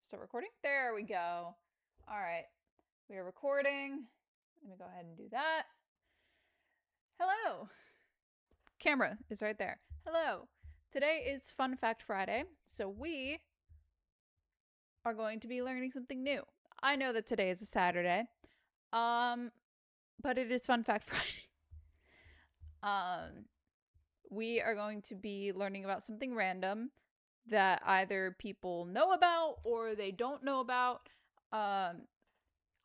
Start recording? There we go. All right. We are recording. Let me go ahead and do that. Hello. Camera is right there. Hello. Today is Fun Fact Friday, so we are going to be learning something new. I know that today is a Saturday, but it is Fun Fact Friday. We are going to be learning about something random that either people know about or they don't know about. I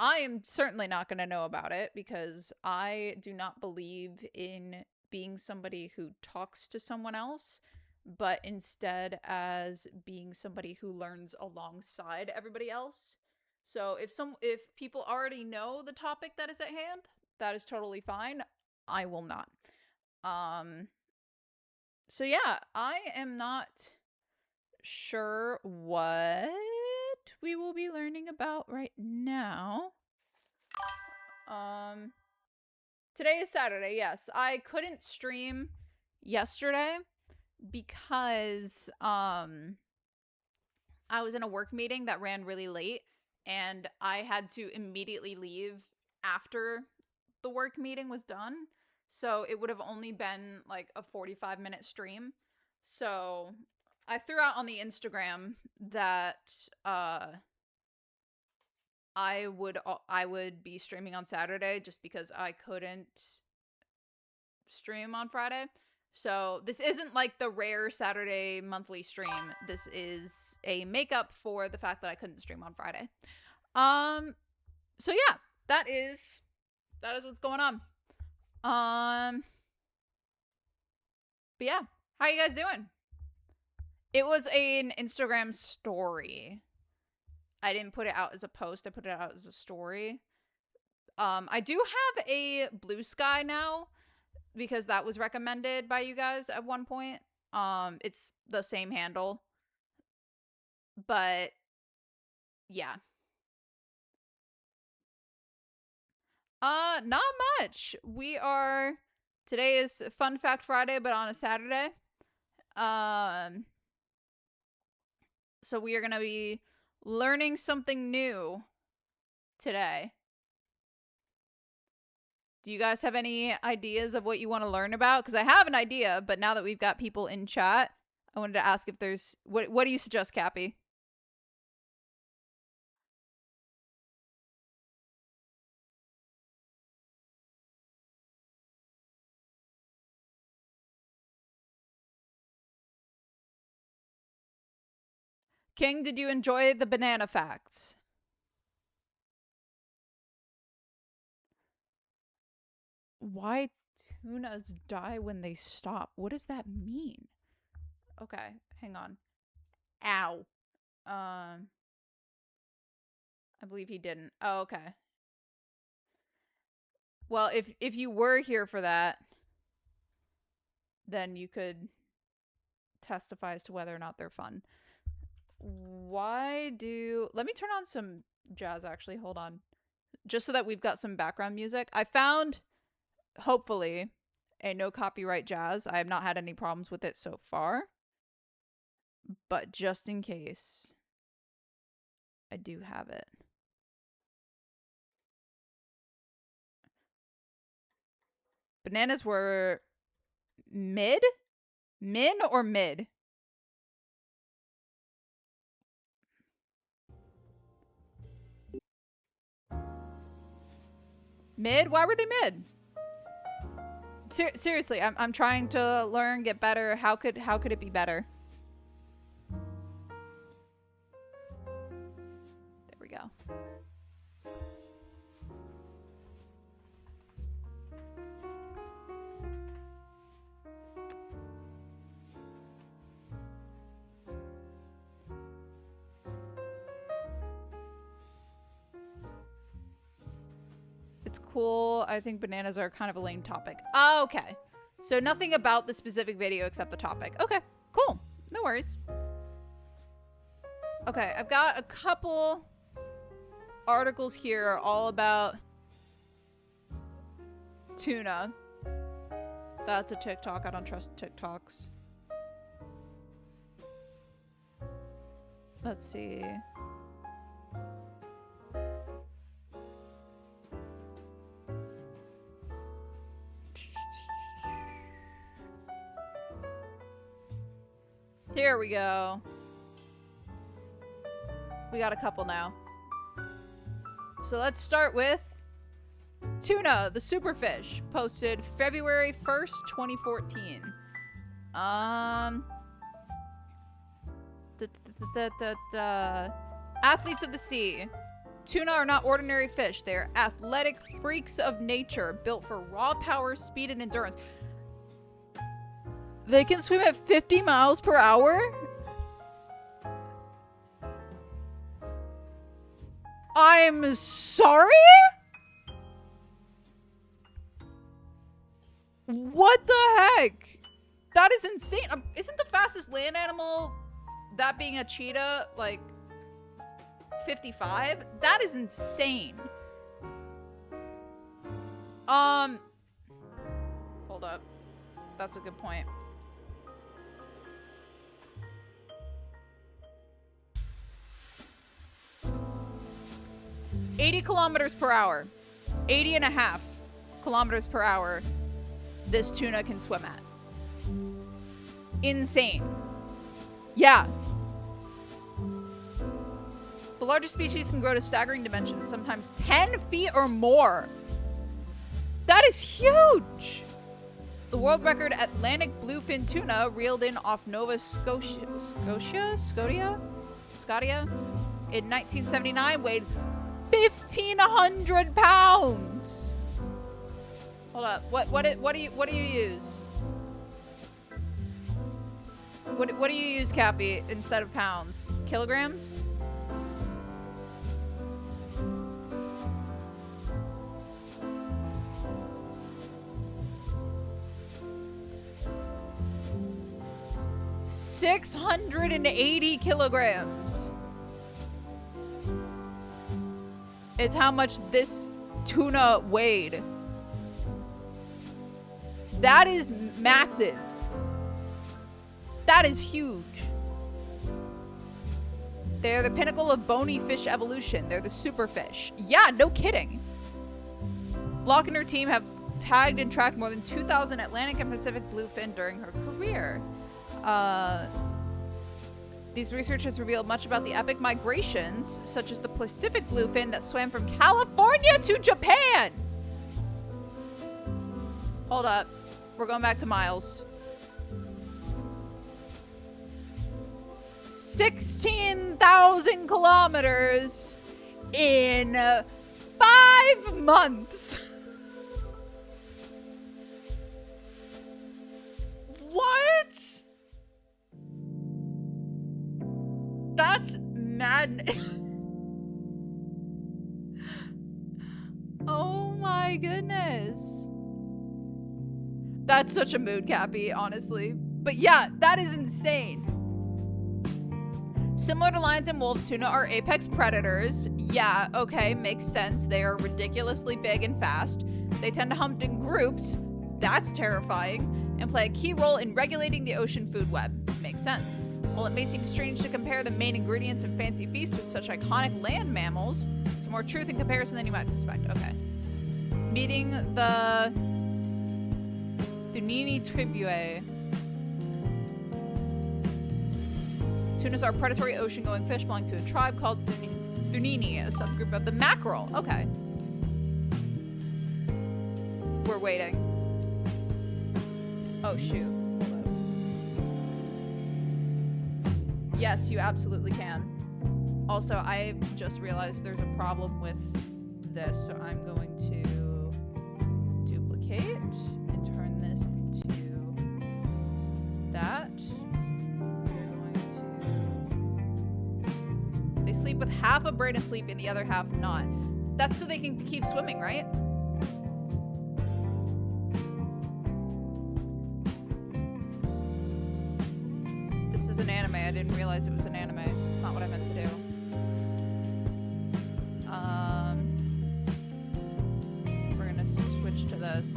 am certainly not going to know about it because I do not believe in being somebody who talks to someone else, but instead as being somebody who learns alongside everybody else. So if people already know the topic that is at hand, that is totally fine. I will not. So yeah, I am not sure what we will be learning about right now. Today is Saturday, yes. I couldn't stream yesterday because I was in a work meeting that ran really late and I had to immediately leave after the work meeting was done. So it would have only been like a 45-minute stream. So I threw out on the Instagram that I would be streaming on Saturday just because I couldn't stream on Friday. So this isn't like the rare Saturday monthly stream. This is a makeup for the fact that I couldn't stream on Friday. So yeah, that is what's going on. But yeah, how you guys doing? It was an Instagram story. I didn't put it out as a post. I put it out as a story. I do have a Blue Sky now because that was recommended by you guys at one point. It's the same handle. But yeah. Not much. Today is Fun Fact Friday, but on a Saturday. So we are going to be learning something new today. Do you guys have any ideas of what you want to learn about? Because I have an idea, but now that we've got people in chat, I wanted to ask if there's... What do you suggest, Cappy? King, did you enjoy the banana facts? Why tunas die when they stop? What does that mean? Okay, hang on. Ow. I believe he didn't. Oh, okay. Well, if you were here for that, then you could testify as to whether or not they're fun. Let me turn on some jazz, actually. Hold on. Just so that we've got some background music. I found, hopefully, a no copyright jazz. I have not had any problems with it so far. But just in case, I do have it. Bananas were mid? Min or mid? Mid? Why were they mid? Seriously, I'm trying to learn, get better. How could it be better? There we go. It's cool. I think bananas are kind of a lame topic. Oh, okay. So nothing about the specific video except the topic. Okay, cool. No worries. Okay, I've got a couple articles here all about tuna. That's a TikTok. I don't trust TikToks. Let's see. Here we go. We got a couple now. So let's start with Tuna, the superfish, posted February 1st, 2014. Athletes of the sea. Tuna are not ordinary fish. They are athletic freaks of nature, built for raw power, speed, and endurance. They can swim at 50 miles per hour? I'm sorry? What the heck? That is insane. Isn't the fastest land animal, that being a cheetah, like 55? That is insane. Hold up. That's a good point. $80 kilometers per hour. 80 and a half kilometers per hour this tuna can swim at. Insane. Yeah. The largest species can grow to staggering dimensions, sometimes 10 feet or more. That is huge. The world record Atlantic bluefin tuna reeled in off Nova Scotia in 1979 weighed 1,500 pounds. Hold up. What do you use? What do you use, Cappy, instead of pounds? Kilograms? $680 kilograms is how much this tuna weighed. That is massive. That is huge. They're the pinnacle of bony fish evolution. They're the superfish. Yeah, no kidding. Block and her team have tagged and tracked more than 2,000 Atlantic and Pacific bluefin during her career. These researchers revealed much about the epic migrations, such as the Pacific bluefin that swam from California to Japan. Hold up. We're going back to miles. 16,000 kilometers in 5 months. What? That's madness. Oh my goodness. That's such a mood, Cappy, honestly. But yeah, that is insane. Similar to lions and wolves, tuna are apex predators. Yeah, okay, makes sense. They are ridiculously big and fast. They tend to hunt in groups. That's terrifying. And play a key role in regulating the ocean food web. Makes sense. While it may seem strange to compare the main ingredients in fancy feasts with such iconic land mammals, it's more truth in comparison than you might suspect. Okay. Meeting the Thunini tribue. Tunas are predatory ocean-going fish belonging to a tribe called Thunini, a subgroup of the mackerel. Okay. We're waiting. Oh, shoot. Yes, you absolutely can. Also, I just realized there's a problem with this, so I'm going to duplicate and turn this into that. They sleep with half a brain asleep and the other half not. That's so they can keep swimming, right? This is an anime. I didn't realize it was an anime. It's not what I meant to do. We're gonna switch to this.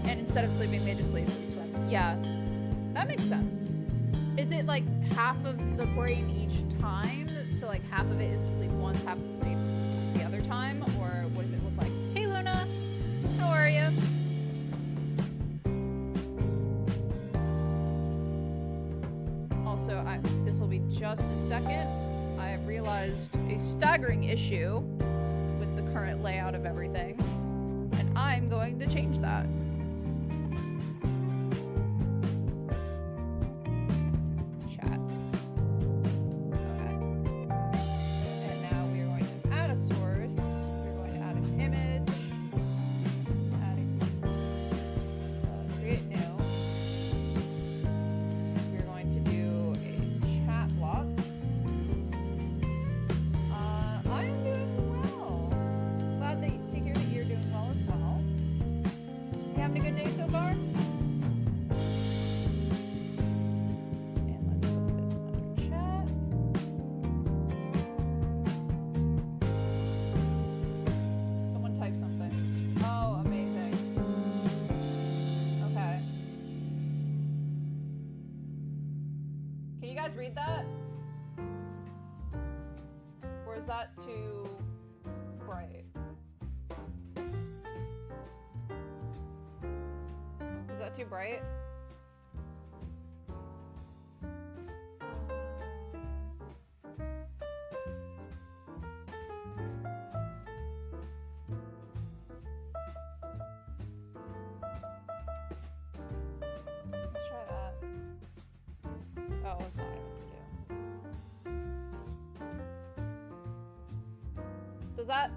And instead of sleeping, they just lazily swim. Yeah, that makes sense. Is it like half of the brain each time? So like half of it is sleep once, half is sleep the other time? Or what does it look like? Hey, Luna. How are you? Also, this will be just a second. I have realized a staggering issue with the current layout of everything, and I'm going to change that. Chat. Okay. And now we are going to add a source. We're going to add an image. Create new. We're going to do a chat block. I am doing well. Glad to hear that you're doing well as well. You having a good day so far? And let's put this under chat. Someone type something. Oh, amazing. Okay. Can you guys read that? Or is that too bright? Is that too bright? Let's try that. Oh, it's not what to do. Does that,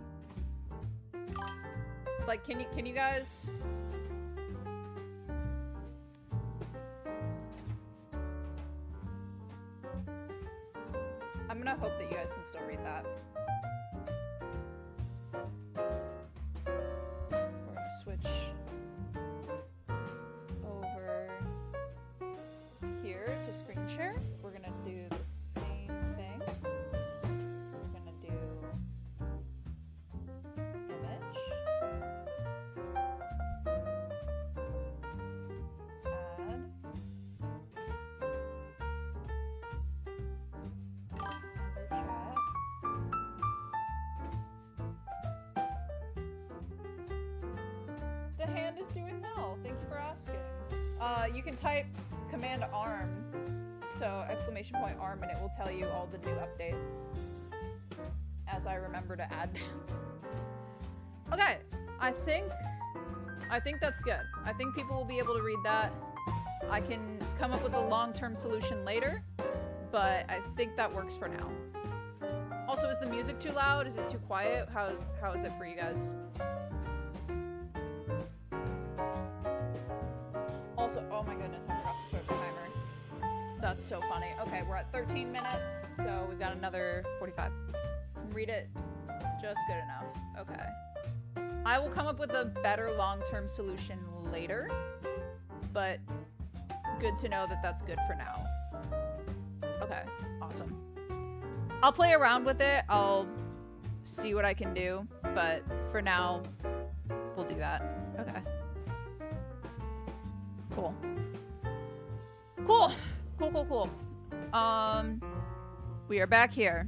like, can you guys? I'm gonna hope that you guys can still read that. We're gonna switch over here to screen share. We're gonna do the same thing. We're gonna do image. Add. Chat. The hand is doing well. Thank you for asking. You can type Command arm, so exclamation point arm, and it will tell you all the new updates as I remember to add. Okay, I think that's good. I think people will be able to read that. I can come up with a long-term solution later, but I think that works for now. Also, is the music too loud? Is it too quiet? How is it for you guys? Also, oh my goodness, I forgot to start the timer. That's so funny. Okay, we're at 13 minutes, so we've got another 45. Read it just good enough. Okay. I will come up with a better long-term solution later, but good to know that that's good for now. Okay, awesome. I'll play around with it. I'll see what I can do, but for now, we'll do that. Okay. Cool. Cool. Cool, cool, cool. We are back here.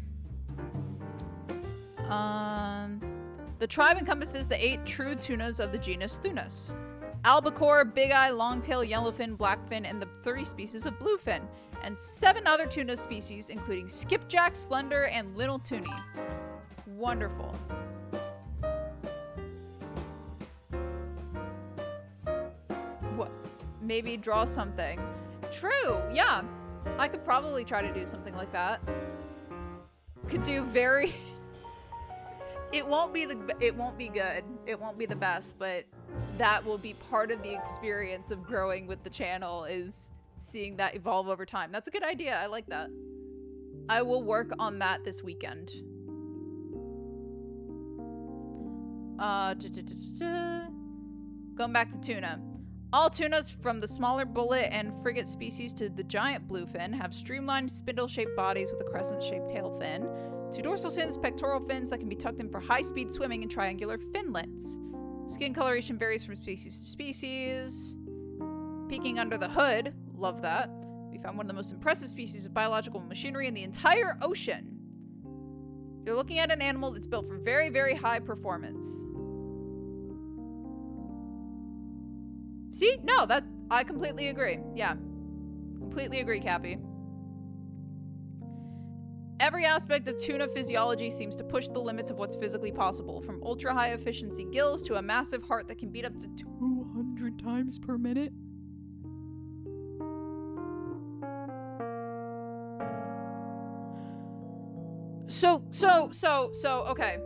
The tribe encompasses the 8 true tunas of the genus Thunus. Albacore, big-eye, long-tail, yellowfin, blackfin, and the 30 species of bluefin, and 7 other tuna species, including skipjack, slender, and little tunny. Wonderful. What? Maybe draw something. True, yeah. I could probably try to do something like that. Could do very... It won't be good. It won't be the best, but that will be part of the experience of growing with the channel, is seeing that evolve over time. That's a good idea. I like that. I will work on that this weekend. Going back to tuna. All tunas, from the smaller bullet and frigate species to the giant bluefin, have streamlined spindle-shaped bodies with a crescent-shaped tail fin, 2 dorsal fins, pectoral fins that can be tucked in for high-speed swimming, and triangular finlets. Skin coloration varies from species to species. Peeking under the hood, love that. We found one of the most impressive species of biological machinery in the entire ocean. You're looking at an animal that's built for very, very high performance. See? No, that I completely agree. Yeah. Completely agree, Cappy. Every aspect of tuna physiology seems to push the limits of what's physically possible, from ultra-high efficiency gills to a massive heart that can beat up to 200 times per minute.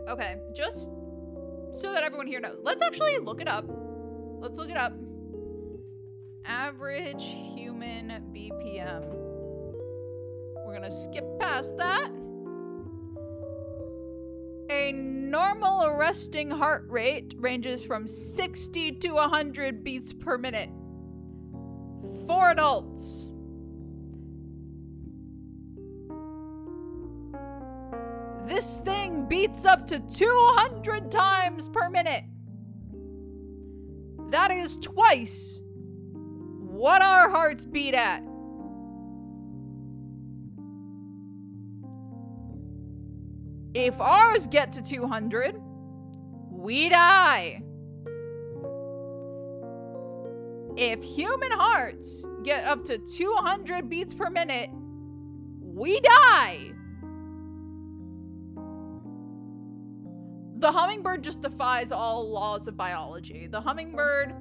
Okay. Just so that everyone here knows. Let's actually look it up. Let's look it up. Average human BPM. We're gonna skip past that. A normal resting heart rate ranges from 60 to 100 beats per minute for adults. This thing beats up to 200 times per minute. That is twice what our hearts beat at. If ours get to 200, we die. If human hearts get up to 200 beats per minute, we die. The hummingbird just defies all laws of biology. The hummingbird...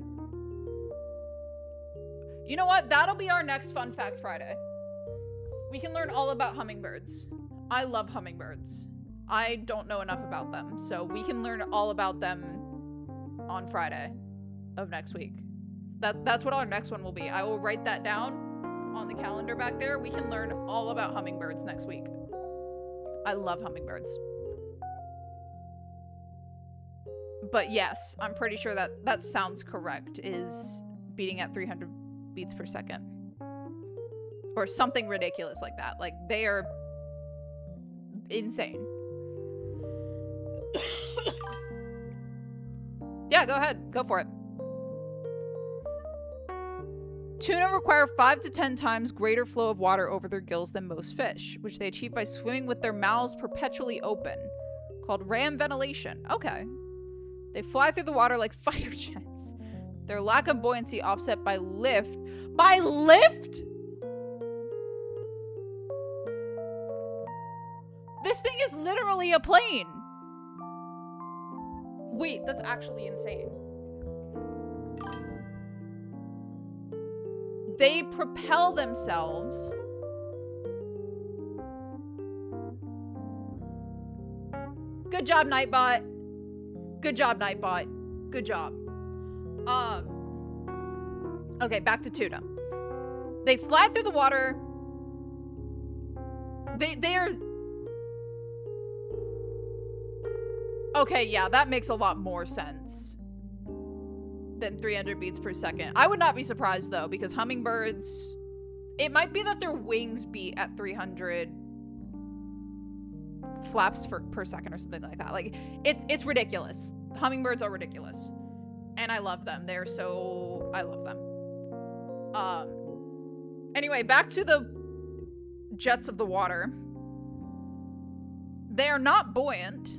You know what? That'll be our next Fun Fact Friday. We can learn all about hummingbirds. I love hummingbirds. I don't know enough about them, so we can learn all about them on Friday of next week. That's what our next one will be. I will write that down on the calendar back there. We can learn all about hummingbirds next week. I love hummingbirds. But yes, I'm pretty sure that sounds correct, is beating at 300 beats per second. Or something ridiculous like that. Like, they are insane. Yeah, go ahead. Go for it. Tuna require 5 to 10 times greater flow of water over their gills than most fish, which they achieve by swimming with their mouths perpetually open, called ram ventilation. Okay. They fly through the water like fighter jets. Their lack of buoyancy offset by lift. By lift? This thing is literally a plane. Wait, that's actually insane. They propel themselves. Good job, Nightbot. Good job, Nightbot. Good job. Okay, back to tuna. They fly through the water. They're... Okay, yeah, that makes a lot more sense than 300 beats per second. I would not be surprised, though, because hummingbirds... It might be that their wings beat at 300 flaps per second or something like that. Like, it's ridiculous. Hummingbirds are ridiculous. And I love them. They're so... I love them. Anyway, back to the jets of the water. They are not buoyant.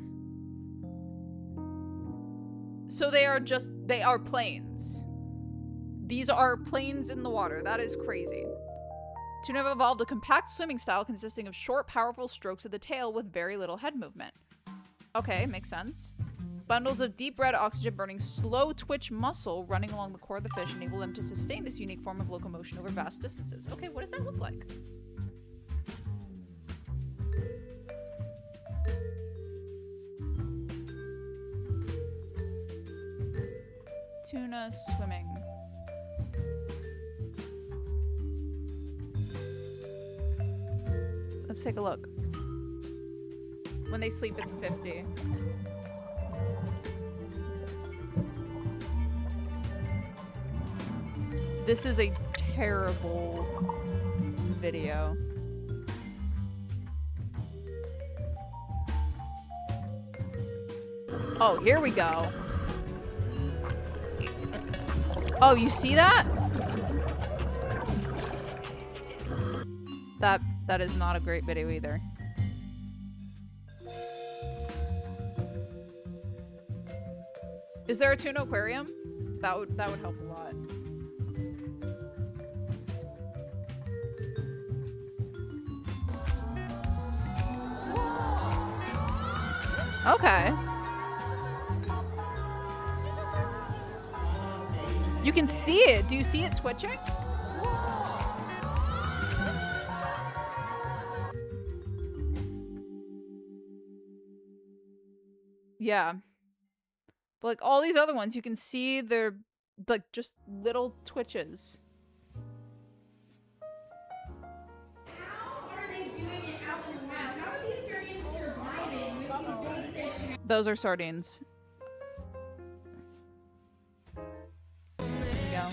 So they are planes. These are planes in the water. That is crazy. Tuna have evolved a compact swimming style consisting of short, powerful strokes of the tail with very little head movement. Okay, makes sense. Bundles of deep red oxygen-burning slow twitch muscle running along the core of the fish enable them to sustain this unique form of locomotion over vast distances. Okay, what does that look like? Tuna swimming. Let's take a look. When they sleep, it's 50. This is a terrible video. Oh, here we go. Oh, you see that? That is not a great video either. Is there a tuna aquarium? That would help a lot. Okay. You can see it. Do you see it twitching? Yeah. But like all these other ones, you can see they're like just little twitches. How are they doing it out in the wild? How are these sardines surviving with these big fish? Those are sardines. There we go.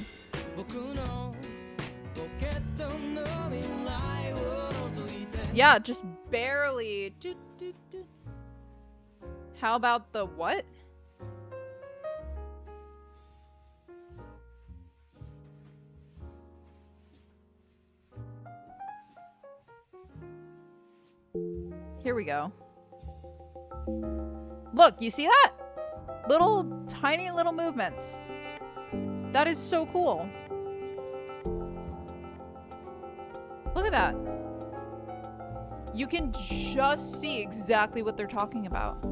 Yeah, just barely. How about the what? Here we go. Look, you see that? Little, tiny little movements. That is so cool. Look at that. You can just see exactly what they're talking about.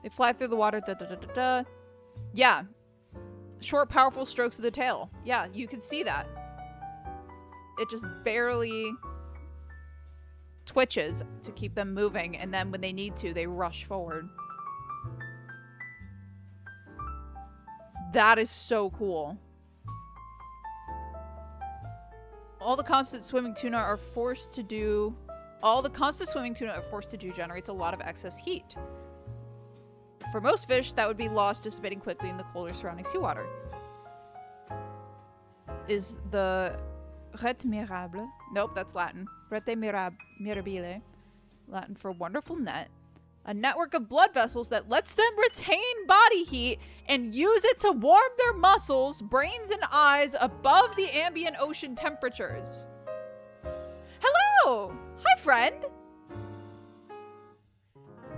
They fly through the water. Da, da, da, da, da. Yeah. Short, powerful strokes of the tail. Yeah, you can see that. It just barely twitches to keep them moving, and then when they need to, they rush forward. That is so cool. All the constant swimming tuna are forced to do generates a lot of excess heat. For most fish, that would be lost dissipating quickly in the colder surrounding seawater. Is the rete mirable? Nope, that's Latin. Rete mirabile. Latin for wonderful net. A network of blood vessels that lets them retain body heat and use it to warm their muscles, brains, and eyes above the ambient ocean temperatures. Hello! Hi, friend!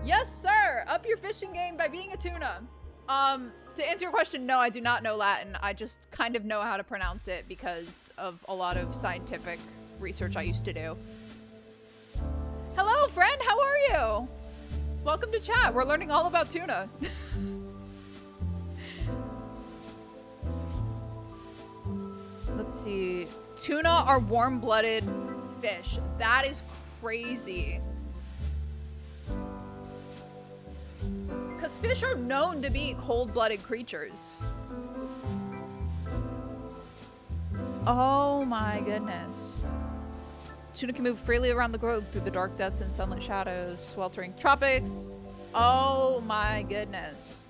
Yes, sir! Up your fishing game by being a tuna. To answer your question, no, I do not know Latin. I just kind of know how to pronounce it because of a lot of scientific research I used to do. Hello, friend! How are you? Welcome to chat. We're learning all about tuna. Let's see. Tuna are warm-blooded fish. That is crazy. Because fish are known to be cold-blooded creatures. Oh my goodness. Tuna can move freely around the globe through the dark depths and sunlit shadows, sweltering tropics. Oh my goodness.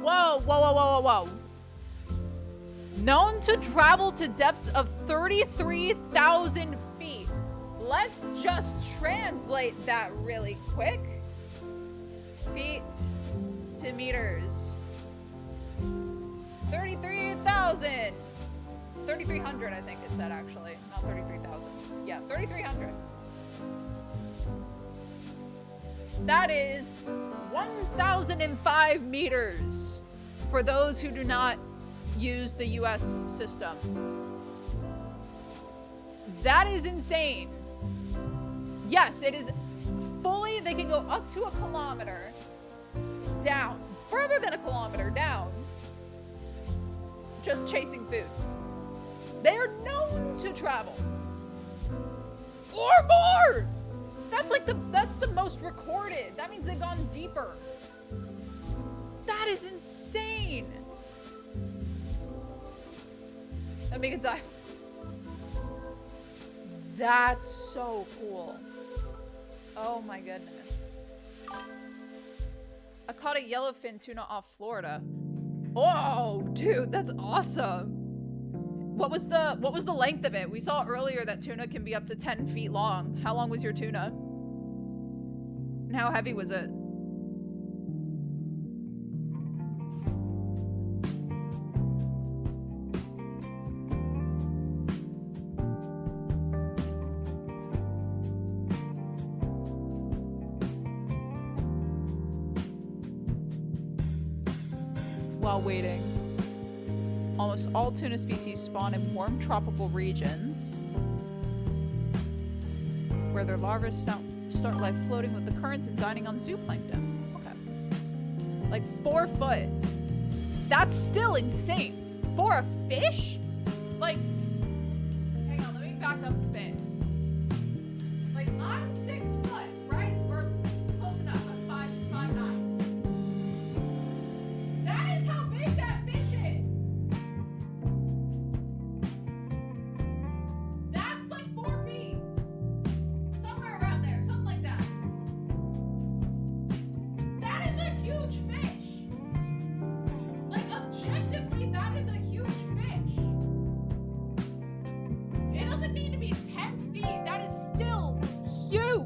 Whoa, whoa, whoa, whoa, whoa, whoa. Known to travel to depths of 33,000 feet. Let's just translate that really quick. Feet to meters. 33,000. 3,300, I think it said, actually. Not 33,000. Yeah, 3,300. That is 1,005 meters for those who do not use the US system. That is insane. Yes, it is fully, they can go up to a kilometer down, further than a kilometer down, just chasing food. They are known to travel. Or more! That's like that's the most recorded. That means they've gone deeper. That is insane. Let me get dive. That's so cool. Oh my goodness. I caught a yellowfin tuna off Florida. Oh, dude, that's awesome. What was the length of it? We saw earlier that tuna can be up to 10 feet long. How long was your tuna? And how heavy was it? while waiting. Almost all tuna species spawn in warm tropical regions, where their larvae start life floating with the currents and dining on zooplankton. Okay. Like 4 foot. That's still insane. For a fish? Like, hang on, let me back up a bit. Like, I'm 6 foot, right? Or close enough. I'm 5'9". That is how big that fish is. That's like 4 feet. Somewhere around there, something like that. That is a huge fish. Like, objectively, that is a huge fish. It doesn't need to be 10 feet. That is still huge.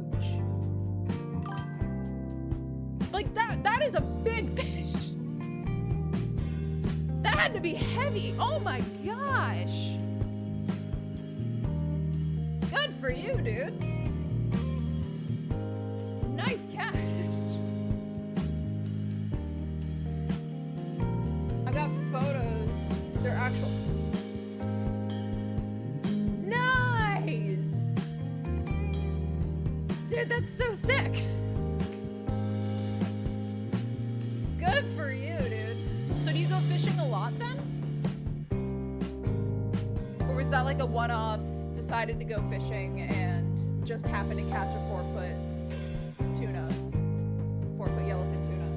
Like, that is a big fish. That had to be heavy. Oh my gosh. Good for you, dude. Nice catch. I got photos. They're actual. Nice! Dude, that's so sick. Good for you, dude. So do you go fishing a lot then? Or was that like a one-off, decided to go fishing and just happened to catch a 4-foot tuna? 4-foot yellowfin tuna.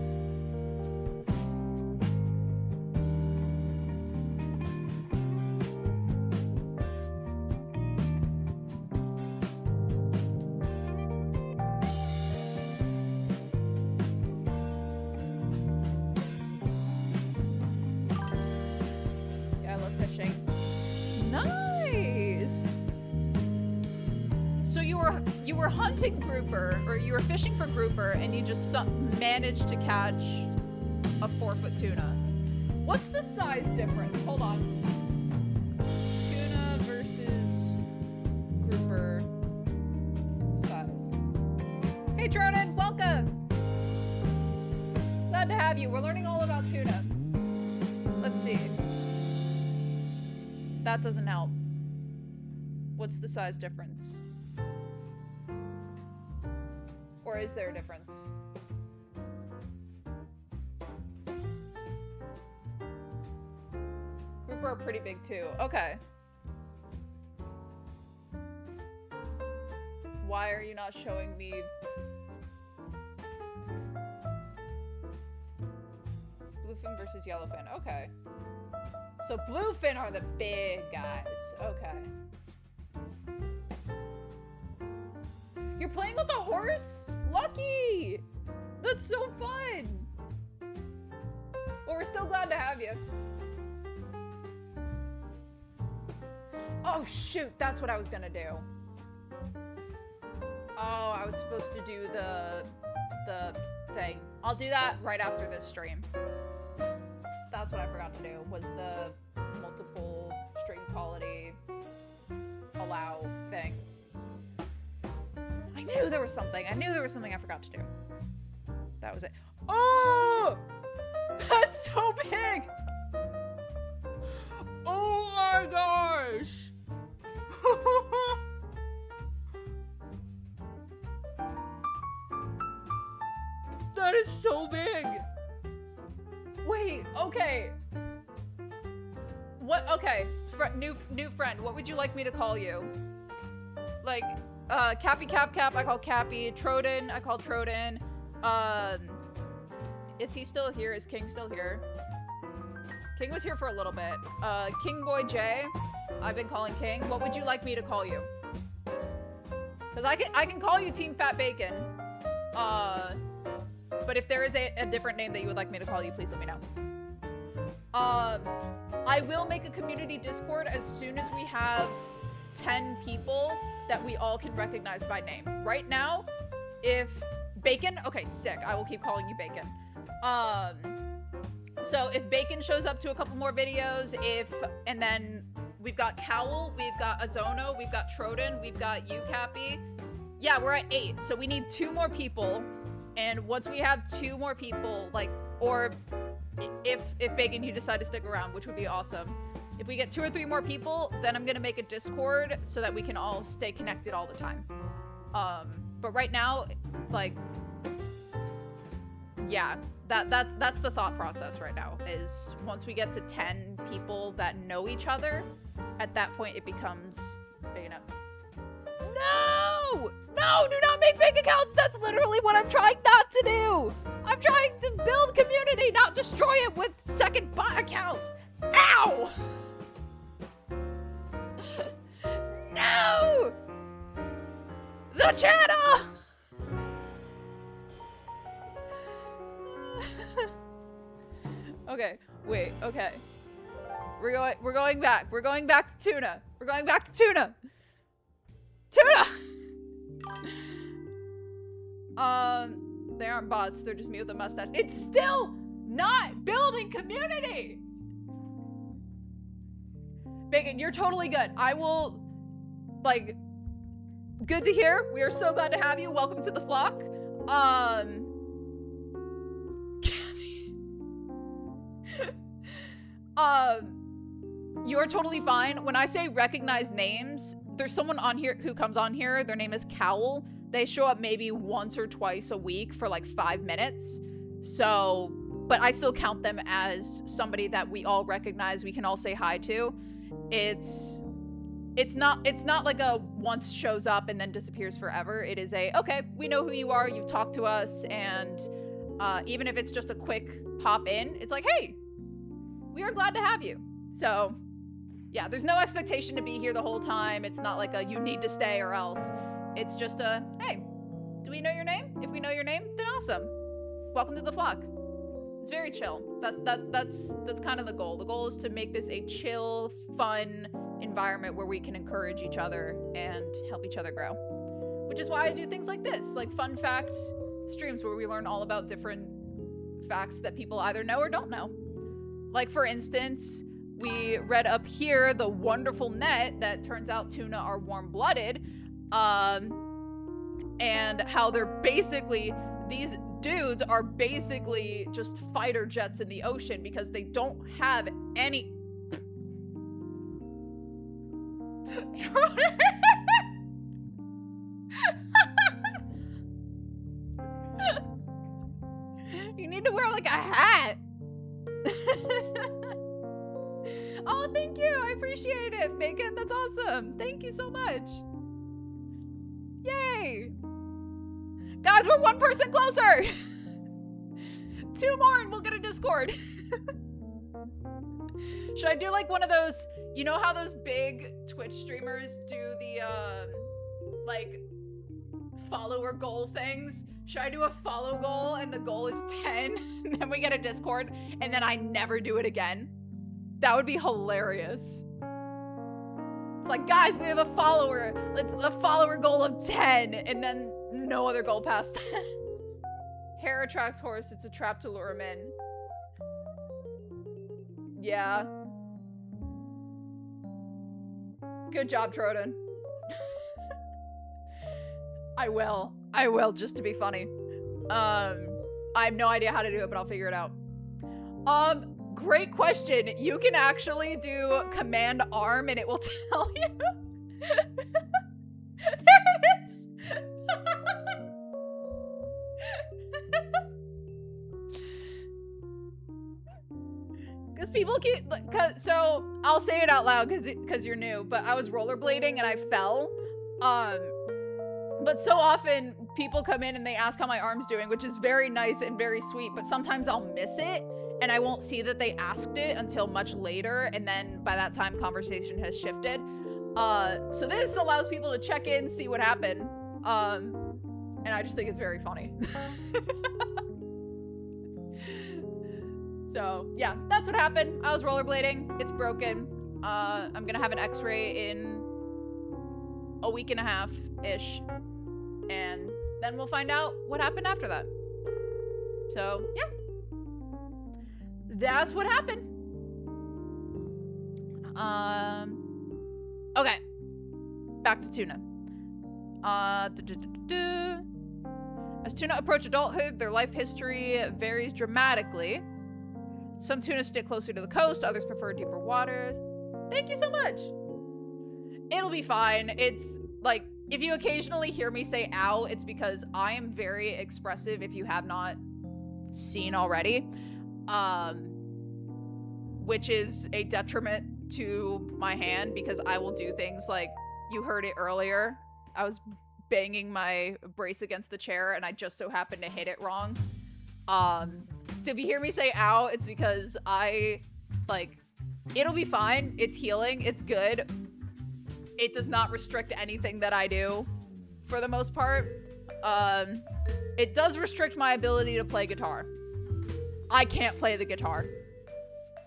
Yeah, I love fishing. Nice! So you were hunting grouper, or you were fishing for grouper, and you just managed to catch a 4-foot tuna. What's the size difference? Hold on. Tuna versus grouper size. Hey Jordan, welcome! Glad to have you. We're learning all about tuna. Let's see. That doesn't help. What's the size difference? Or is there a difference? Grouper are pretty big too. Okay. Why are you not showing me? Bluefin versus yellowfin. Okay. So bluefin are the big guys. Okay. You're playing with a horse? Lucky! That's so fun! Well, we're still glad to have you. Oh shoot, that's what I was gonna do. Oh, I was supposed to do the thing. I'll do that right after this stream. That's what I forgot to do, was the multiple stream quality allow thing. I knew there was something. I knew there was something I forgot to do. That was it. Oh! That's so big! Oh my gosh! That is so big! Wait, okay. What? Okay, new friend. What would you like me to call you? Like, Cappy Cap Cap, I call Cappy. Troden, I call Troden. Is he still here? Is King still here? King was here for a little bit. King Boy J, I've been calling King. What would you like me to call you? Because I can call you Team Fat Bacon. But if there is a different name that you would like me to call you, please let me know. I will make a community Discord as soon as we have 10 people that we all can recognize by name. Right now, if Bacon, okay, sick. I will keep calling you Bacon. So if Bacon shows up to a couple more videos, and then we've got Cowl, we've got Azono, we've got Troden, we've got you, Cappy. Yeah, we're at 8, so we need 2 more people. And once we have 2 more people, like, or if Bacon, you decide to stick around, which would be awesome. If we get 2 or 3 more people, then I'm gonna make a Discord so that we can all stay connected all the time. But right now, like, yeah, that's the thought process right now, is once we get to 10 people that know each other, at that point it becomes big enough. No! No, do not make fake accounts! That's literally what I'm trying not to do! I'm trying to build community, not destroy it with second bot accounts! Ow! No! The channel! Okay, wait, okay. We're going back. We're going back to Tuna. We're going back to Tuna. Tuna! They aren't bots, they're just me with a mustache. It's still not building community! Bacon, you're totally good. I will, like, good to hear. We are so glad to have you. Welcome to the flock. You are totally fine. When I say recognize names, there's someone on here who comes on here. Their name is Cowl. They show up maybe once or twice a week for like 5 minutes. So, but I still count them as somebody that we all recognize, we can all say hi to. It's not like a once shows up and then disappears forever. It is a, okay, we know who you are, you've talked to us, and even if it's just a quick pop in, it's like, hey, we are glad to have you. So yeah, there's no expectation to be here the whole time. It's not like a you need to stay or else. It's just a, hey, do we know your name? If we know your name, then awesome. Welcome to the flock. It's very chill. That's kind of the goal. The goal is to make this a chill, fun environment where we can encourage each other and help each other grow. Which is why I do things like this, like fun fact streams where we learn all about different facts that people either know or don't know. Like, for instance, we read up here the wonderful net that turns out tuna are warm-blooded, and how they're basically, these dudes are basically just fighter jets in the ocean because they don't have any... You need to wear like a hat. Oh, thank you. I appreciate it, Bacon. That's awesome. Thank you so much. Yay. Guys, we're 1 person closer. 2 more and we'll get a Discord. Should I do like one of those, you know how those big Twitch streamers do the, like, follower goal things? Should I do a follow goal and the goal is 10 and then we get a Discord and then I never do it again? That would be hilarious. It's like, guys, we have a follower. Let's a follower goal of 10 and then no other goal past that. Hair attracts horse. It's a trap to lure him in. Yeah. Good job, Troden. I will, just to be funny. I have no idea how to do it, but I'll figure it out. Great question. You can actually do command arm and it will tell you. There it is. Because people keep, so I'll say it out loud because you're new, but I was rollerblading and I fell. But so often people come in and they ask how my arm's doing, which is very nice and very sweet, but sometimes I'll miss it and I won't see that they asked it until much later, and then by that time conversation has shifted. So this allows people to check in, see what happened. And I just think it's very funny. So yeah, that's what happened. I was rollerblading, it's broken. I'm gonna have an x-ray in a week and a half-ish. And then we'll find out what happened after that. So, yeah. That's what happened. Okay. Back to Tuna. As Tuna approach adulthood, their life history varies dramatically. Some tuna stick closer to the coast, others prefer deeper waters. Thank you so much. It'll be fine. It's like, if you occasionally hear me say ow, it's because I am very expressive, if you have not seen already. Which is a detriment to my hand, because I will do things like, you heard it earlier, I was banging my brace against the chair and I just so happened to hit it wrong. So if you hear me say ow, it's because it'll be fine. It's healing. It's good. It does not restrict anything that I do, for the most part. It does restrict my ability to play guitar. I can't play the guitar,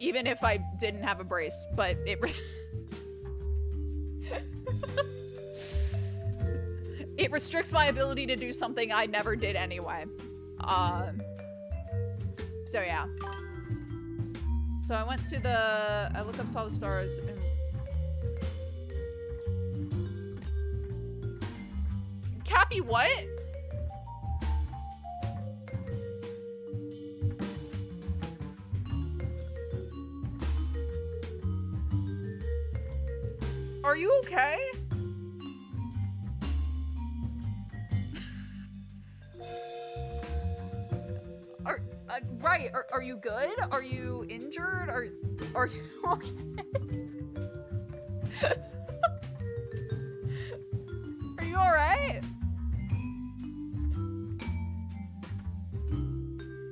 even if I didn't have a brace, but it it restricts my ability to do something I never did anyway. So yeah. So I went to I looked up, saw the stars, and Cappy, what? Are you okay? Right, are you good? Are you injured? Are you okay? Are you alright?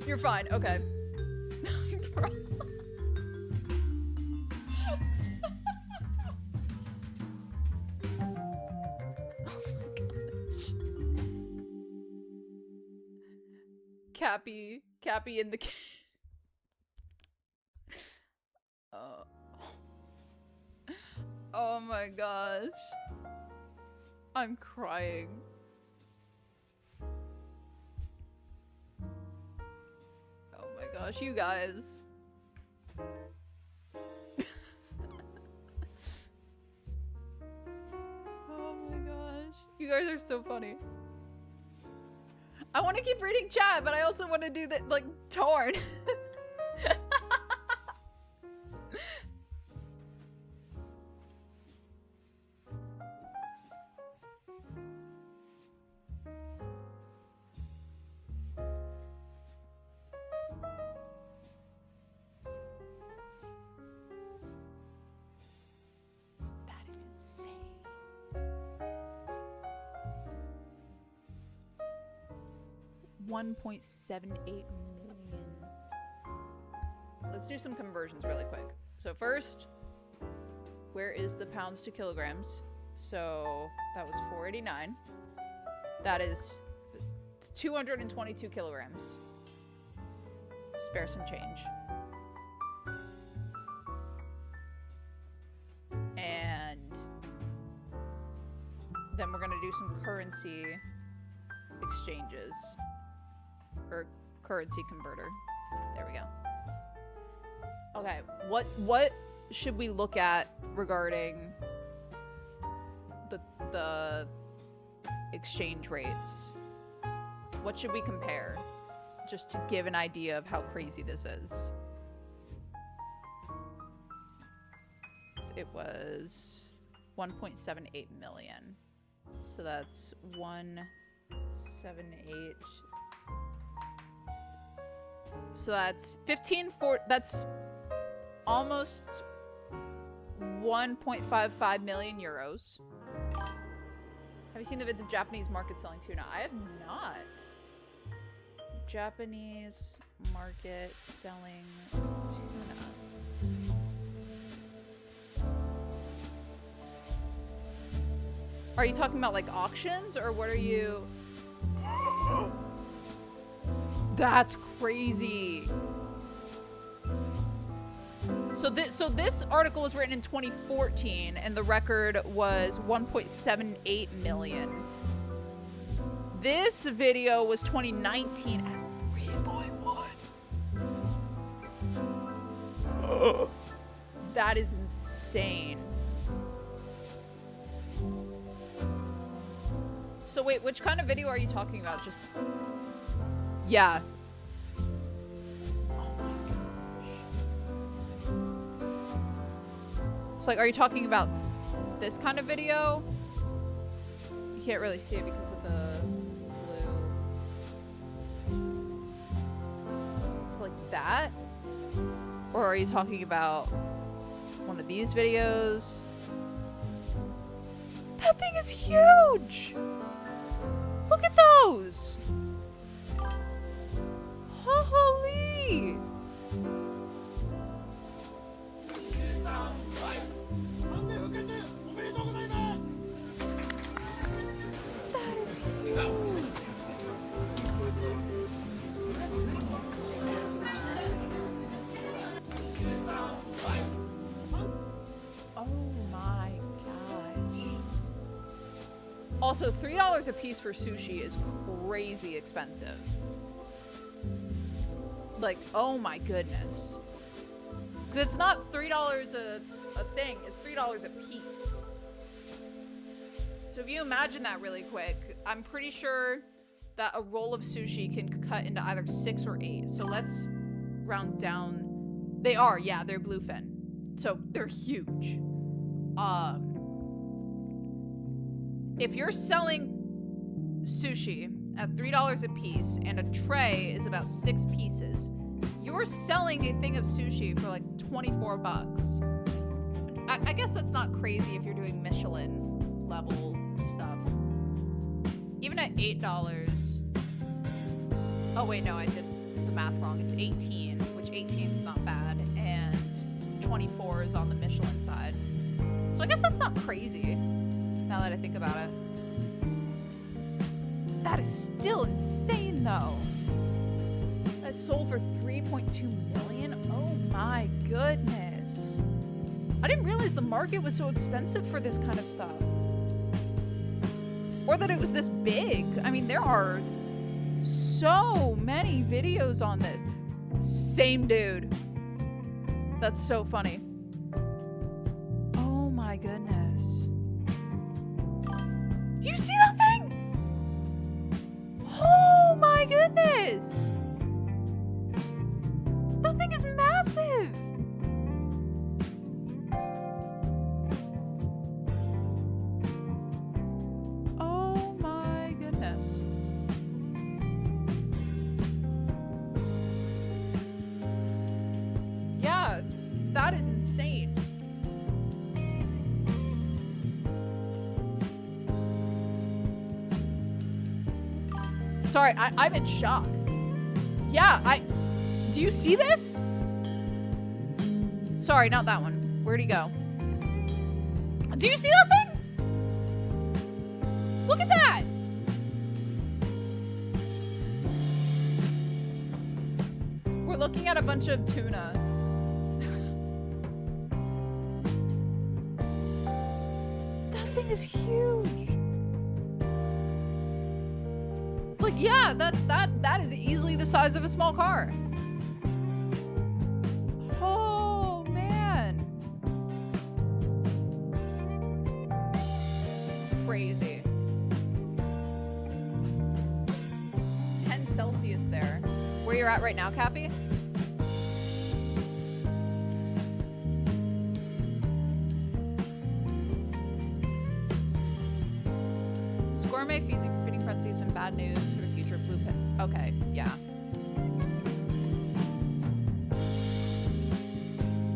You're fine, okay. Cappy in the oh my gosh. I'm crying. Oh my gosh, you guys. Oh my gosh. You guys are so funny. I want to keep reading chat, but I also want to do that, like, torn. That is insane. $1.78 million. Let's do some conversions really quick. So first, where is the pounds to kilograms? So that was 489. That is 222 kilograms. Spare some change. And then we're gonna do some currency exchanges. Or currency converter. There we go. Okay, what should we look at regarding the exchange rates? What should we compare? Just to give an idea of how crazy this is. So it was 1.78 million. So that's 178. So that's 15.4. That's almost 1.55 million euros. Have you seen the vids of Japanese market selling tuna? I have not. Japanese market selling tuna. Are you talking about like auctions, or what are you? That's crazy. So this article was written in 2014, and the record was 1.78 million. This video was 2019 at 3.1. That is insane. So wait, which kind of video are you talking about? Just... Yeah. Oh my gosh. So, like, are you talking about this kind of video? You can't really see it because of the blue. So, like that? Or are you talking about one of these videos? That thing is huge! Look at those! Holy! Oh my gosh. Also, $3 a piece for sushi is crazy expensive. Like, oh my goodness. Because it's not $3 a thing, it's $3 a piece. So if you imagine that really quick, I'm pretty sure that a roll of sushi can cut into either 6 or 8. So let's round down. They are, yeah, they're bluefin. So they're huge. If you're selling sushi at $3 a piece and a tray is about 6 pieces, you're selling a thing of sushi for like 24 bucks. I guess that's not crazy if you're doing Michelin level stuff. Even at $8. Oh wait, no, I did the math wrong. It's 18, which 18 is not bad, and 24 is on the Michelin side. So I guess that's not crazy, now that I think about it. That is still insane, though. That sold for $3.2 million? Oh my goodness. I didn't realize the market was so expensive for this kind of stuff. Or that it was this big. I mean, there are so many videos on this. Same dude. That's so funny. Oh my goodness. Do you see that thing? Oh my goodness. That thing is massive. Oh my goodness. Yeah, that is insane. Sorry, I'm in shock. Yeah, do you see this? Sorry, not that one. Where'd he go? Do you see that thing? Look at that! We're looking at a bunch of tuna. That thing is huge. Like, yeah, that is easily the size of a small car. Oh, man. Crazy. It's 10 Celsius there. Where you're at right now, Cappy? This gourmet feeding frenzy has been bad news for the future of bluefin. Okay, yeah.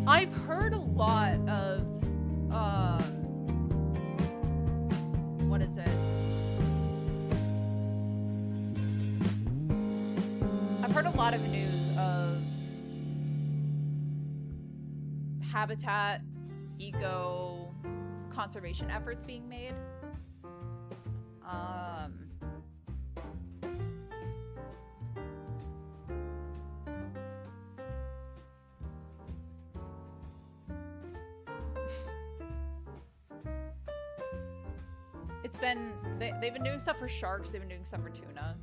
I've heard a lot of, what is it? I've heard a lot of news of habitat, eco, conservation efforts being made. They've been doing stuff for sharks, they've been doing stuff for tuna.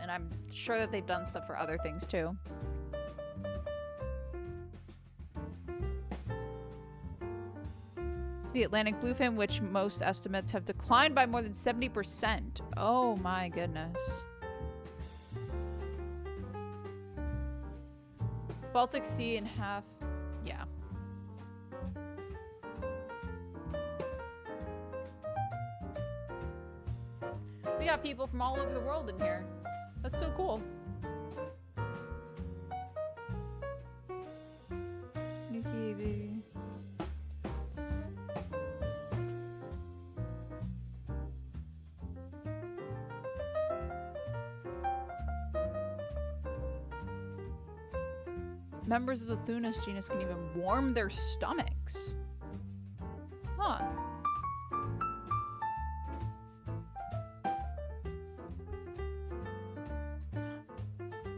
And I'm sure that they've done stuff for other things too. The Atlantic bluefin, which most estimates have declined by more than 70%. Oh my goodness. Baltic Sea in half. Yeah. We got people from all over the world in here. That's so cool. Nuki, baby. Members of the Tuna genus can even warm their stomachs. Huh.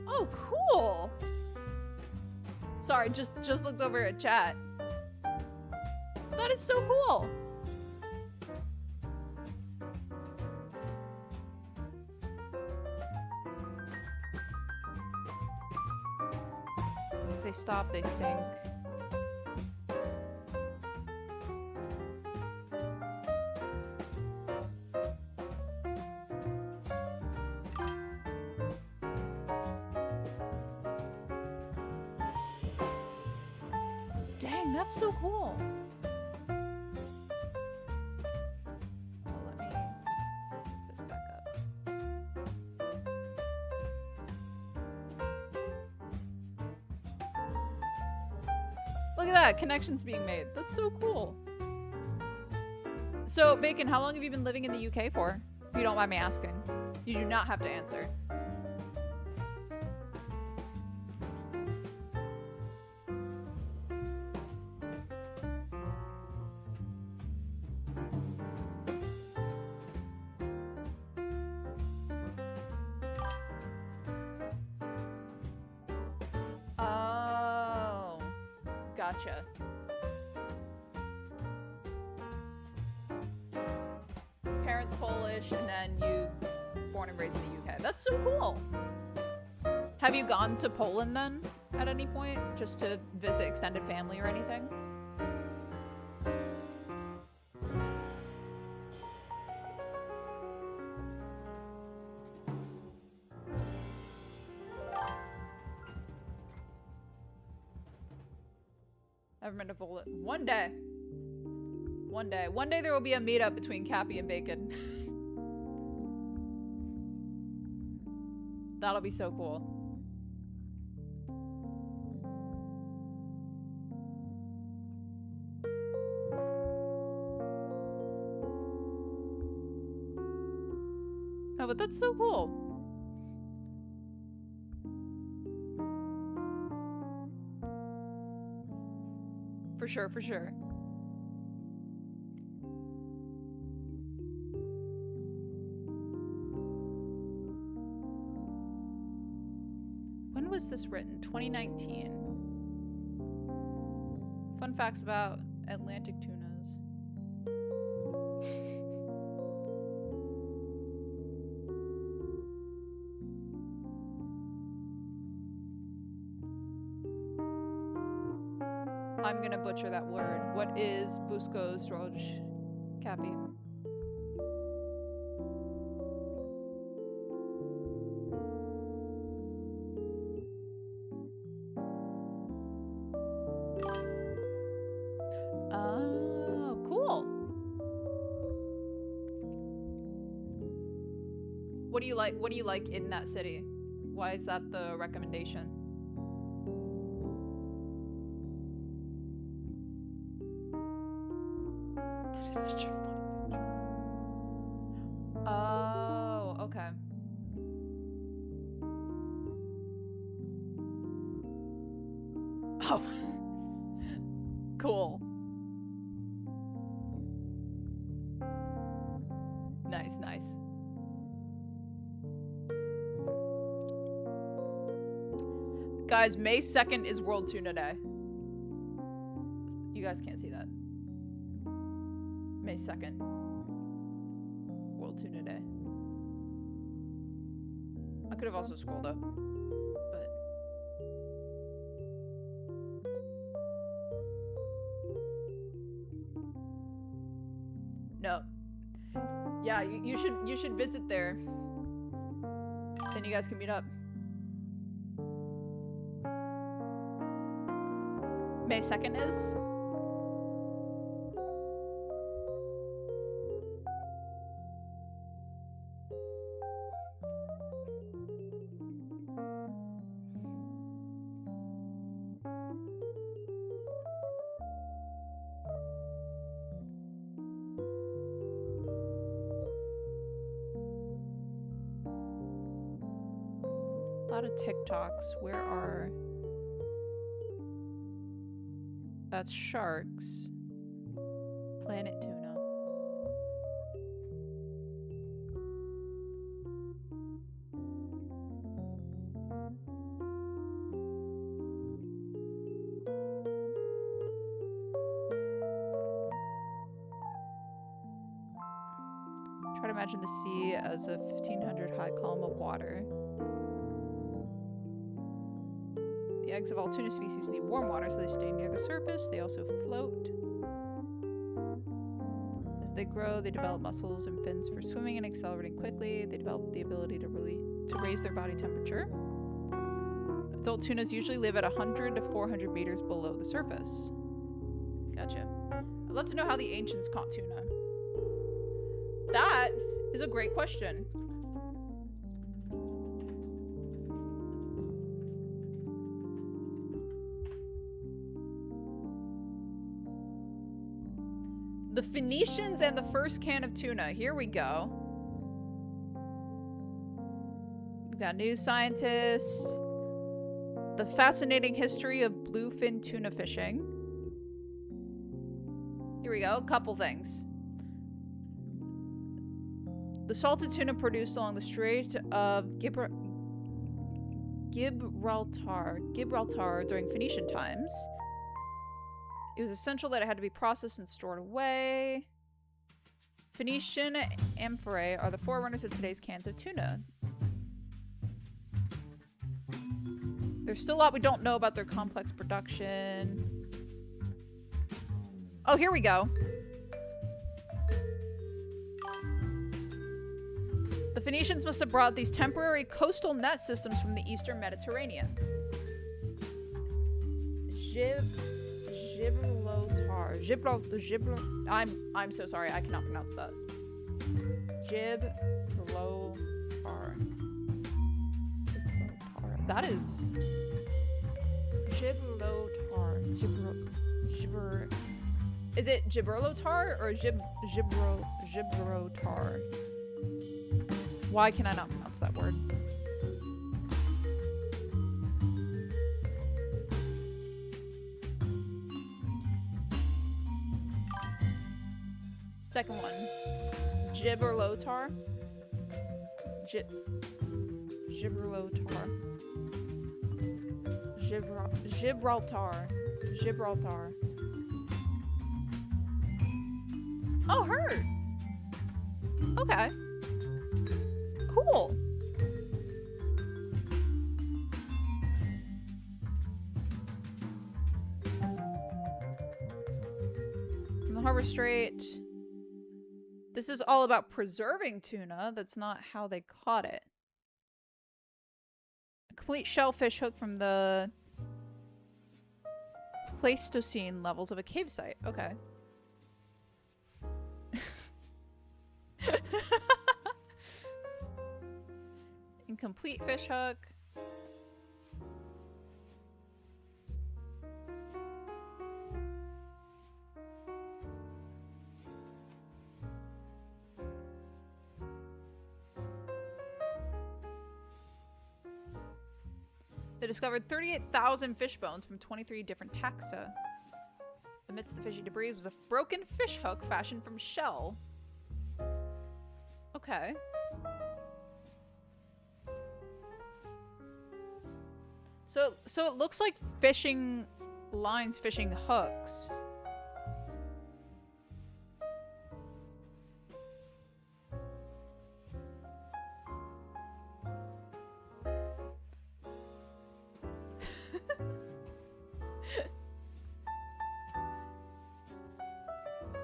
Oh, cool. Sorry, just looked over at chat. That is so cool. If they stop, they sink. Dang, that's so cool. Oh, let me put this back up. Look at that, connections being made. That's so cool. So, Bacon, how long have you been living in the UK for? If you don't mind me asking. You do not have to answer. Oh, gotcha. Parents Polish, and then you born and raised in the UK. That's so cool. Have you gone to Poland then at any point, just to visit extended family or anything? Never been to Poland. One day. One day. One day there will be a meetup between Cappy and Bacon. That'll be so cool. Oh, but that's so cool. For sure, for sure. When was this written? 2019. Fun facts about Atlantic tunas. I'm gonna butcher that word. What is Busko Zdroj, Cappy? Oh, cool. What do you like? What do you like in that city? Why is that the recommendation? That is such a funny picture. Oh, okay. Oh. Cool. Nice, nice. Guys, May 2nd is World Tuna Day. You guys can't see that. May 2nd. World Tuna Day. I could have also scrolled up, but... No. Yeah, you should visit there. Then you guys can meet up. May 2nd is? lot of TikToks. Where are... That's sharks. Planet Tuna. Try to imagine the sea as a 1500 high column of water. The eggs of all tuna species need warm water, so they stay near the surface. They also float. As they grow, they develop muscles and fins for swimming and accelerating quickly. They develop the ability to raise their body temperature. Adult tunas usually live at 100 to 400 meters below the surface. Gotcha. I'd love to know how the ancients caught tuna. That is a great question. The Phoenicians and the first can of tuna. Here we go. We've got new scientists. The fascinating history of bluefin tuna fishing. Here we go. Couple things. The salted tuna produced along the Strait of Gibraltar during Phoenician times. It was essential that it had to be processed and stored away. Phoenician amphorae are the forerunners of today's cans of tuna. There's still a lot we don't know about their complex production. Oh, here we go. The Phoenicians must have brought these temporary coastal net systems from the Eastern Mediterranean. Gibraltar. I'm so sorry, I cannot pronounce that. Gibraltar. That is Gibraltar. Is it Gibraltar or Gibraltar? Why can I not pronounce that word? Second one. Gibraltar. Gibraltar. Gibraltar. Oh, heard. Okay. Cool. From the Harbor Strait. This is all about preserving tuna. That's not how they caught it. A complete shellfish hook from the Pleistocene levels of a cave site. Okay. Incomplete fish hook. They discovered 38,000 fish bones from 23 different taxa. Amidst the fishy debris was a broken fish hook fashioned from shell. Okay. So it looks like fishing lines, fishing hooks.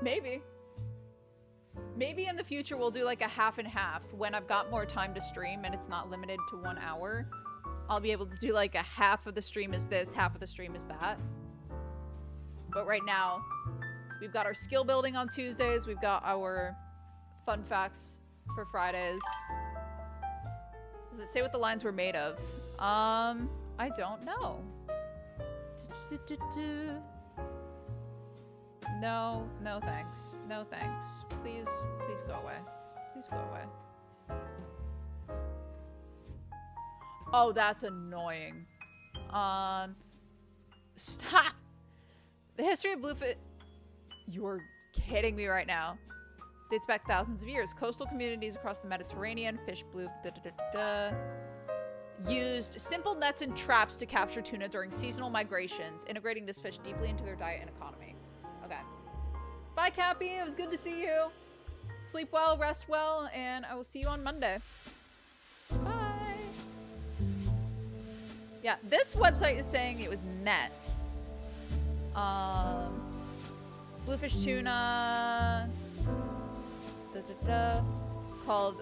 Maybe. Maybe in the future we'll do like a half and half when I've got more time to stream and it's not limited to 1 hour. I'll be able to do like a half of the stream is this, half of the stream is that. But right now, we've got our skill building on Tuesdays. We've got our fun facts for Fridays. Does it say what the lines were made of? I don't know. No, no thanks. No thanks. Please go away. Please go away. Oh, that's annoying. Stop! The history of bluefish... You're kidding me right now. Dates back thousands of years. Coastal communities across the Mediterranean fish blue... used simple nets and traps to capture tuna during seasonal migrations, integrating this fish deeply into their diet and economy. Okay. Bye, Cappy. It was good to see you. Sleep well, rest well, and I will see you on Monday. Bye. Yeah, this website is saying it was nets. Bluefish tuna. Called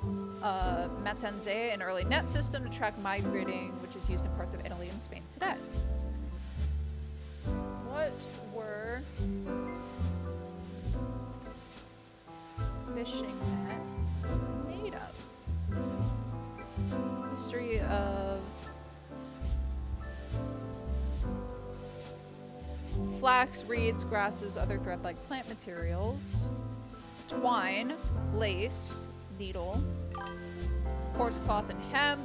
Matanze, an early net system to track migrating, which is used in parts of Italy and Spain today. What were fishing nets made of? History of flax, reeds, grasses, other thread-like plant materials, twine, lace, needle, horse cloth and hemp,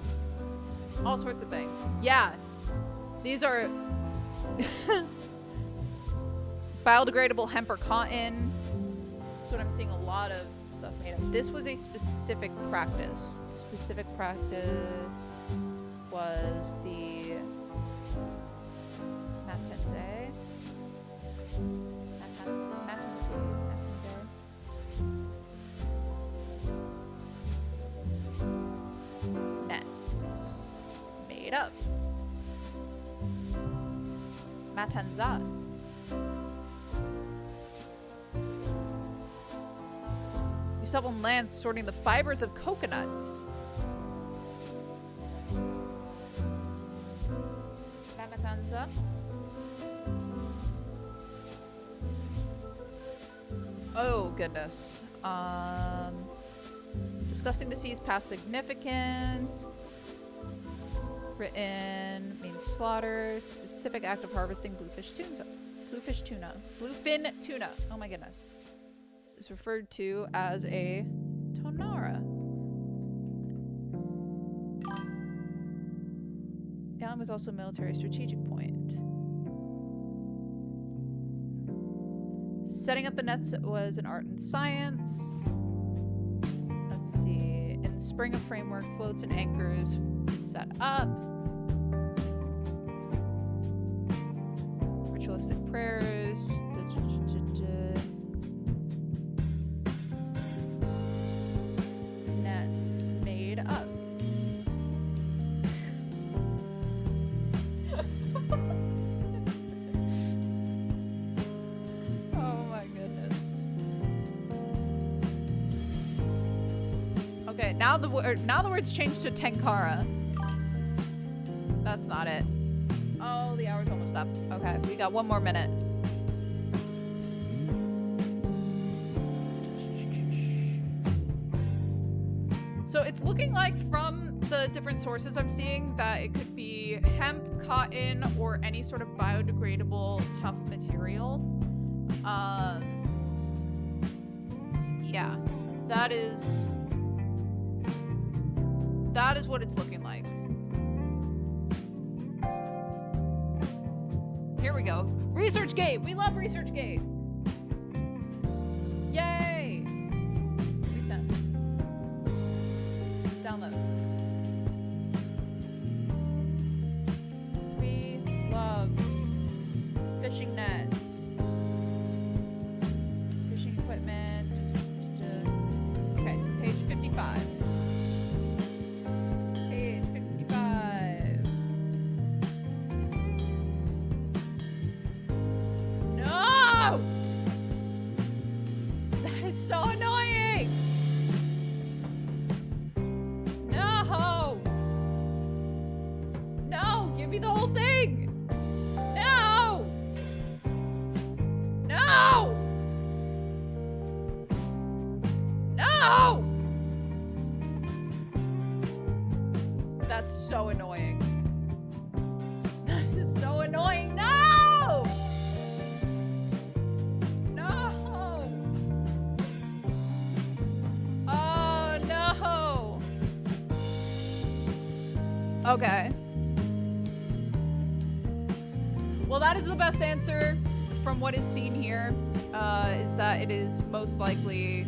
all sorts of things. Yeah, these are biodegradable hemp or cotton. That's what I'm seeing a lot of stuff made of. This was a specific practice. The specific practice was the Matanze. Nets made up. Matanza. Used up on land sorting the fibers of coconuts. Matanza. Oh, goodness. Discussing the sea's past significance. Written means slaughter. Specific act of harvesting bluefish tuna. Bluefish tuna. Bluefin tuna. Oh my goodness. Is referred to as a tonara. The island was also a military strategic point. Setting up the nets was an art and science. Let's see. In the spring, a framework, floats, and anchors set up. Ritualistic prayers. Nets made up. Okay, now the words changed to Tenkara. That's not it. Oh, the hour's almost up. Okay, we got one more minute. So it's looking like from the different sources I'm seeing that it could be hemp, cotton, or any sort of biodegradable tough material. Yeah, that is what it's looking like. Here we go. ResearchGate! We love ResearchGate! Yay! Resend. Download. We love fishing nets. Fishing equipment. Okay, so page 55. Okay. Well, that is the best answer from what is seen here, is that it is most likely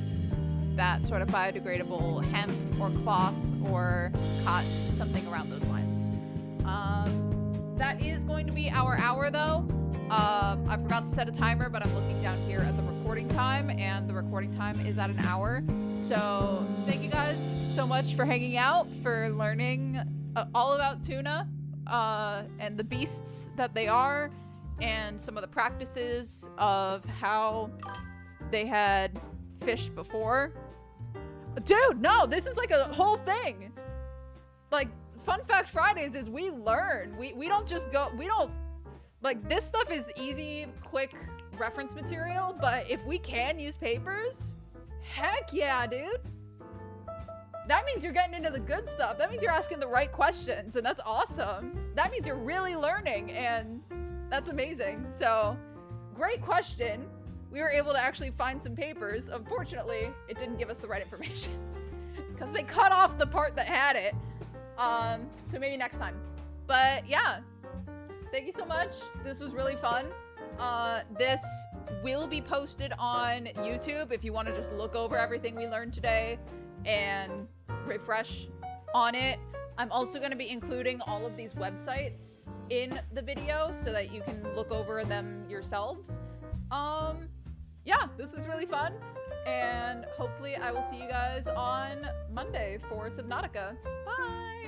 that sort of biodegradable hemp or cloth or cotton, something around those lines. That is going to be our hour, though. I forgot to set a timer, but I'm looking down here at the recording time, and the recording time is at an hour. So thank you guys so much for hanging out, for learning all about tuna and the beasts that they are, and some of the practices of how they had fished before. Dude, no, this is like a whole thing. Like, Fun Fact Fridays is we learn. We don't just go, we don't, like, this stuff is easy, quick reference material, but if we can use papers, heck yeah, dude. That means you're getting into the good stuff. That means you're asking the right questions, and that's awesome. That means you're really learning, and that's amazing. So, great question. We were able to actually find some papers. Unfortunately, it didn't give us the right information because they cut off the part that had it. So maybe next time. But yeah, thank you so much. This was really fun. This will be posted on YouTube if you want to just look over everything we learned today and refresh on it. I'm also going to be including all of these websites in the video so that you can look over them yourselves. Yeah, this is really fun, and hopefully I will see you guys on Monday for Subnautica. Bye!